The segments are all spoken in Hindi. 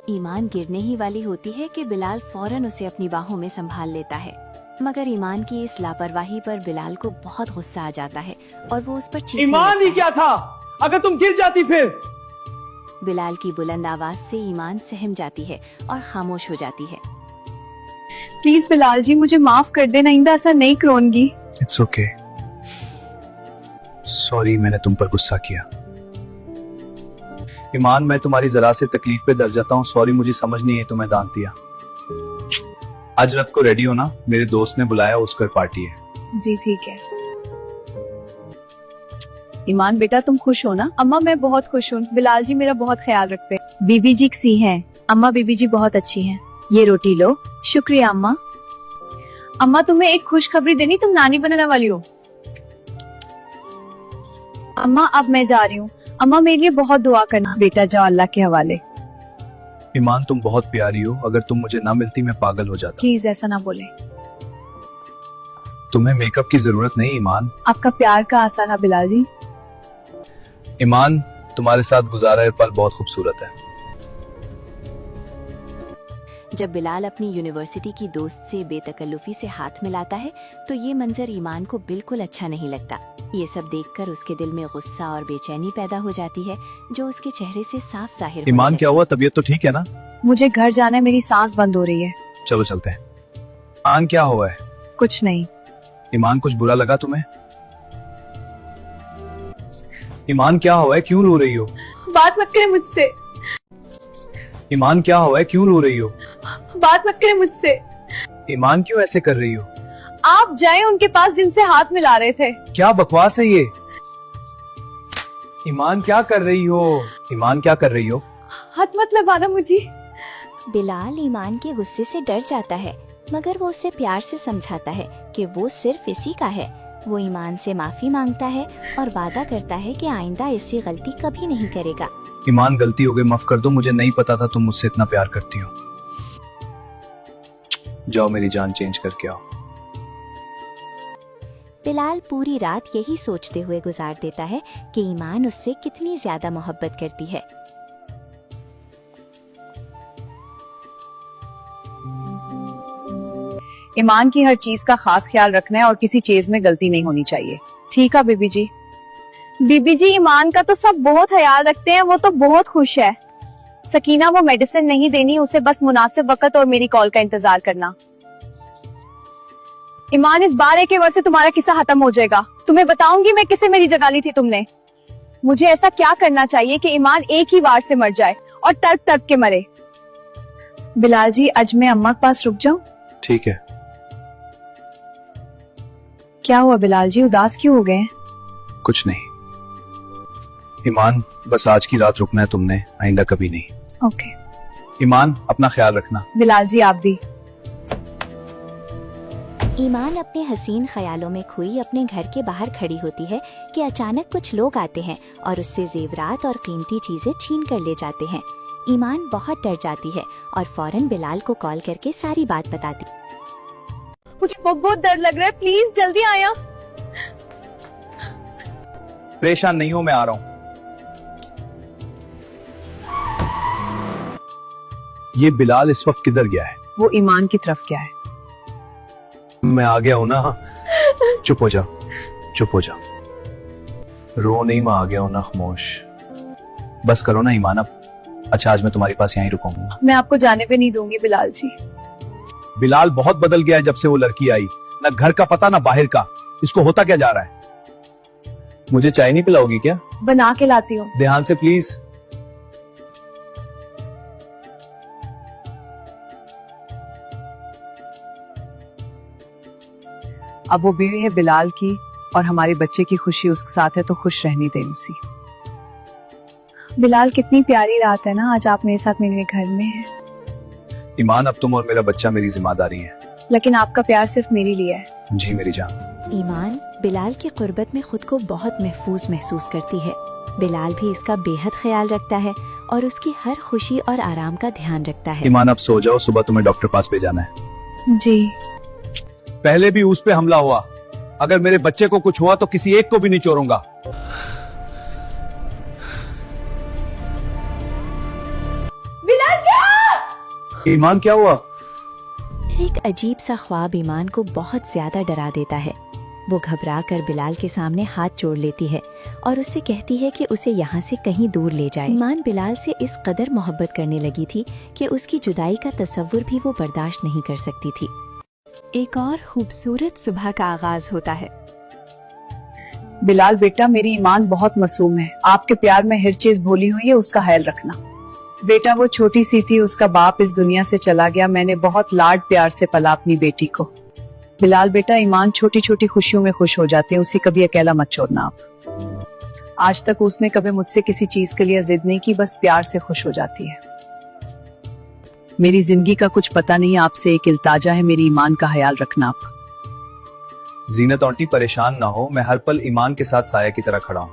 ईमान गिरने ही वाली होती है कि बिलाल फौरन उसे अपनी बाहों में संभाल लेता है, मगर ईमान की इस लापरवाही पर बिलाल को बहुत गुस्सा आ जाता है और वो उस पर चीखने ईमान लगता ही है। क्या था, अगर तुम गिर जाती फिर। बिलाल की बुलंद आवाज से ईमान सहम जाती है और खामोश हो जाती है। प्लीज बिलाल जी, मुझे माफ कर देना, आइंदा ऐसा नहीं करूंगी। इट्स ओके, सॉरी मैंने तुम पर गुस्सा किया। ईमान, मैं तुम्हारी जरा से तकलीफ पे दर्द जाता हूँ, सॉरी मुझे समझ नहीं है तुम्हें डांट दिया। आज रात को रेडी हो ना, मेरे दोस्त ने बुलाया, उसका पार्टी है। जी ठीक है। ईमान बेटा, तुम खुश हो ना? अम्मा मैं बहुत खुश हूँ, बिलाल जी मेरा बहुत ख्याल रखते हैं। बीबी जी सी हैं। अम्मा बीबी जी बहुत अच्छी हैं। ये रोटी लो। शुक्रिया अम्मा। अम्मा तुम्हें एक खुशखबरी देनी, तुम नानी बनने वाली हो। अम्मा अब मैं जा रही हूँ। अम्मा मेरे लिए बहुत दुआ करना। बेटा जाओ, अल्लाह के हवाले। ईमान, तुम बहुत प्यारी हो, अगर तुम मुझे ना मिलती मैं पागल हो जाता। प्लीज ऐसा ना बोले। तुम्हें मेकअप की जरूरत नहीं ईमान। आपका प्यार का आसार है बिलाल जी। ईमान, तुम्हारे साथ गुजारा ये पल बहुत खूबसूरत है। जब बिलाल अपनी यूनिवर्सिटी की दोस्त से बेतकल्लुफी से हाथ मिलाता है तो ये मंजर ईमान को बिल्कुल अच्छा नहीं लगता। ये सब देखकर उसके दिल में गुस्सा और बेचैनी पैदा हो जाती है, जो उसके चेहरे से साफ जाहिर होने ईमान, लगती क्या हुआ? तबीयत तो ठीक है ना? मुझे घर जाना है, मेरी सांस बंद हो रही है। चलो चलते हैं। ईमान, क्या हुआ है? कुछ नहीं। ईमान, कुछ बुरा लगा तुम्हें? ईमान, क्या हुआ है, क्यों रो रही हो? बात मत करें मुझसे। ईमान, क्या हुआ है, क्यों रो रही हो? बात मत करें मुझसे। ईमान, क्यों ऐसे कर रही हो? आप जाएं उनके पास जिनसे हाथ मिला रहे थे। क्या बकवास है ये? ईमान, क्या कर रही हो? ईमान, क्या कर रही हो? हाथ मत लगाना मुझे। बिलाल ईमान के गुस्से से डर जाता है, मगर वो उसे प्यार से समझाता है कि वो सिर्फ इसी का है। वो ईमान से माफी मांगता है और वादा करता है कि आइंदा ऐसी गलती कभी नहीं करेगा। ईमान, गलती हो गई, माफ कर दो, मुझे नहीं पता था तुम मुझसे इतना प्यार करती हो। जाओ मेरी जान चेंज करके आओ। बिलाल पूरी रात यही सोचते हुए गुजार देता है कि ईमान उससे कितनी ज्यादा मोहब्बत करती है। ईमान की हर चीज का खास ख्याल रखना है और किसी चीज में गलती नहीं होनी चाहिए। ठीक है बीबी जी। बीबी जी, ईमान का तो सब बहुत ख्याल रखते हैं, वो तो बहुत खुश है। सकीना, वो मेडिसिन नहीं देनी, उसे बस मुनासिब वक्त और मेरी कॉल का इंतजार करना। ईमान, इस बार एक वर्ष से तुम्हारा किस्सा खत्म हो जाएगा। तुम्हें बताऊंगी मैं किसे मेरी जगह ली थी तुमने। मुझे ऐसा क्या करना चाहिए कि ईमान एक ही बार से मर जाए और तड़प तड़प के मरे। बिलाल जी, आज मैं अम्मा के पास रुक जाऊं? ठीक है। क्या हुआ बिलाल जी, उदास क्यों हो गए? कुछ नहीं ईमान, बस आज की रात रुकना है तुमने, आइंदा कभी नहीं। ओके। ईमान, अपना ख्याल रखना। बिलाल जी आप भी। ईमान अपने हसीन ख्यालों में खोई अपने घर के बाहर खड़ी होती है कि अचानक कुछ लोग आते हैं और उससे जेवरात और कीमती चीजें छीन कर ले जाते हैं। ईमान बहुत डर जाती है और फौरन बिलाल को कॉल करके सारी बात बताती। मुझे बहुत दर्द लग रहा है, प्लीज जल्दी आया। परेशान नहीं हो, मैं आ रहा हूँ। ये बिलाल इस वक्त किधर गया है? वो ईमान की तरफ क्या है? मैं आ गया हूँ ना। चुप हो जा, चुप हो जा, रो नहीं, मैं आ गया हूँ ना, खामोश बस करो ना ईमान। अब अच्छा, आज मैं तुम्हारे पास यहीं रुकूंगा। मैं आपको जाने पे नहीं दूंगी बिलाल जी। बिलाल बहुत बदल गया है जब से वो लड़की आई, ना घर का पता ना बाहर का। इसको होता क्या जा रहा है? मुझे चाय नहीं पिलाओगी क्या? बना के लाती हूँ। ध्यान से प्लीज। अब वो बीवी है बिलाल की और हमारे बच्चे की खुशी उसके साथ है, तो खुश रहने दे उसी। बिलाल, कितनी प्यारी रात है ना, आज आप मेरे साथ मेरे घर में हैं। ईमान, अब तुम और मेरा बच्चा मेरी जिम्मेदारी है। लेकिन आपका प्यार सिर्फ मेरे लिए है। जी मेरी जान। ईमान बिलाल की कुर्बत में खुद को बहुत महफूज महसूस करती है। बिलाल भी इसका बेहद ख्याल रखता है और उसकी हर खुशी और आराम का ध्यान रखता है। ईमान, अब सो जाओ, सुबह तुम्हें डॉक्टर पास पे जाना है। जी। पहले भी उस पे हमला हुआ, अगर मेरे बच्चे को कुछ हुआ तो किसी एक को भी नहीं छोड़ूंगा। बिलाल क्या? ईमान क्या हुआ? एक अजीब सा ख्वाब ईमान को बहुत ज्यादा डरा देता है। वो घबरा कर बिलाल के सामने हाथ जोड़ लेती है और उससे कहती है कि उसे यहाँ से कहीं दूर ले जाए। ईमान बिलाल से इस कदर मोहब्बत करने लगी थी कि उसकी जुदाई का तसव्वुर भी वो बर्दाश्त नहीं कर सकती थी। एक और खूबसूरत सुबह का आगाज होता है। बिलाल बेटा, मेरी ईमान बहुत मासूम है। आपके प्यार में हर चीज भूली हुई है, उसका ख्याल रखना। बेटा वो छोटी सी थी, उसका बाप इस दुनिया से चला गया। मैंने बहुत लाड प्यार से पला अपनी बेटी को। बिलाल बेटा, ईमान छोटी छोटी खुशियों में खुश हो जाती है, उसे कभी अकेला मत छोड़ना आप। आज तक उसने कभी मुझसे किसी चीज के लिए जिद नहीं की, बस प्यार से खुश हो जाती है। मेरी जिंदगी का कुछ पता नहीं, आपसे एक इल्ताजा है, मेरी ईमान का ख्याल रखना आप। जीनत आंटी परेशान ना हो, मैं हर पल ईमान के साथ साया की तरह खड़ा हूँ।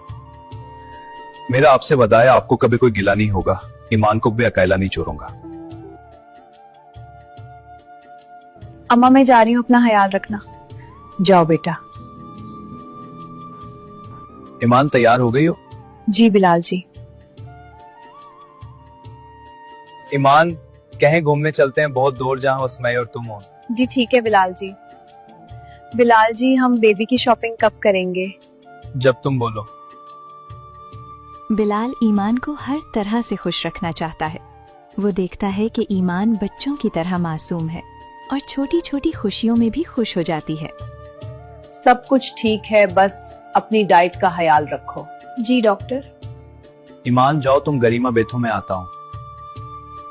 मेरा आपसे वादा है, आपको कभी कोई गिला नहीं होगा। ईमान को भी अकेला नहीं छोड़ूंगा। अम्मा मैं जा रही हूँ, अपना ख्याल रखना। जाओ बेटा। ईमान तैयार हो गई हो? जी बिलाल जी। ईमान कहीं घूमने चलते हैं, बहुत दूर, जहां बस मैं और तुम हो। जी ठीक है बिलाल जी। बिलाल जी हम बेबी की शॉपिंग कब करेंगे? जब तुम बोलो। बिलाल ईमान को हर तरह से खुश रखना चाहता है। वो देखता है कि ईमान बच्चों की तरह मासूम है और छोटी छोटी खुशियों में भी खुश हो जाती है। सब कुछ ठीक है, बस अपनी डाइट का ख्याल रखो। जी डॉक्टर। ईमान जाओ, तुम गरिमा बेथो में आता हूँ।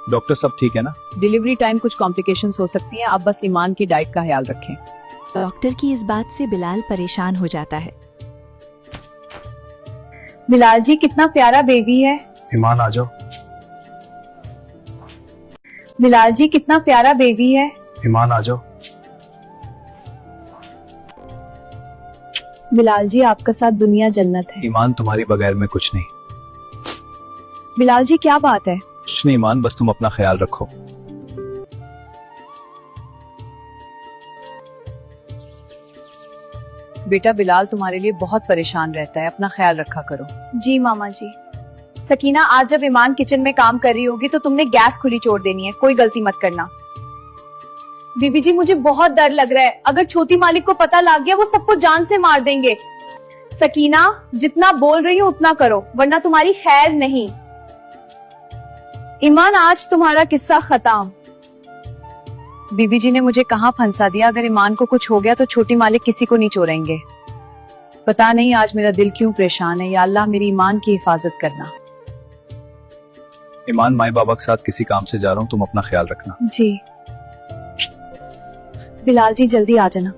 डॉक्टर सब ठीक है ना? डिलीवरी टाइम कुछ कॉम्प्लिकेशंस हो सकती हैं, आप बस ईमान की डाइट का ख्याल रखें। डॉक्टर की इस बात से बिलाल परेशान हो जाता है। बिलाल जी कितना प्यारा बेबी है। ईमान आ जाओ। बिलाल जी कितना प्यारा बेबी है। ईमान आ जाओ। बिलाल जी आपका साथ दुनिया जन्नत है। ईमान तुम्हारी बगैर में कुछ नहीं। बिलाल जी क्या बात है? कुछ नहीं ईमान, बस तुम अपना ख्याल रखो। बेटा बिलाल तुम्हारे लिए बहुत परेशान रहता है, अपना ख्याल रखा करो। जी मामा जी। सकीना आज जब ईमान किचन में काम कर रही होगी तो तुमने गैस खुली छोड़ देनी है, कोई गलती मत करना। बीबी जी मुझे बहुत डर लग रहा है, अगर छोटी मालिक को पता लग गया वो सबको जान से मार देंगे। सकीना जितना बोल रही हो उतना करो वरना तुम्हारी खैर नहीं। ईमान आज तुम्हारा किस्सा खत्म। बीबी जी ने मुझे कहाँ फंसा दिया, अगर ईमान को कुछ हो गया तो छोटी मालिक किसी को नहीं छोड़ेंगे। पता नहीं आज मेरा दिल क्यों परेशान है, या अल्लाह मेरी ईमान की हिफाजत करना। ईमान माई बाबा के साथ किसी काम से जा रहा हूँ, तुम अपना ख्याल रखना। जी। बिलाल जी जल्दी आ जाना।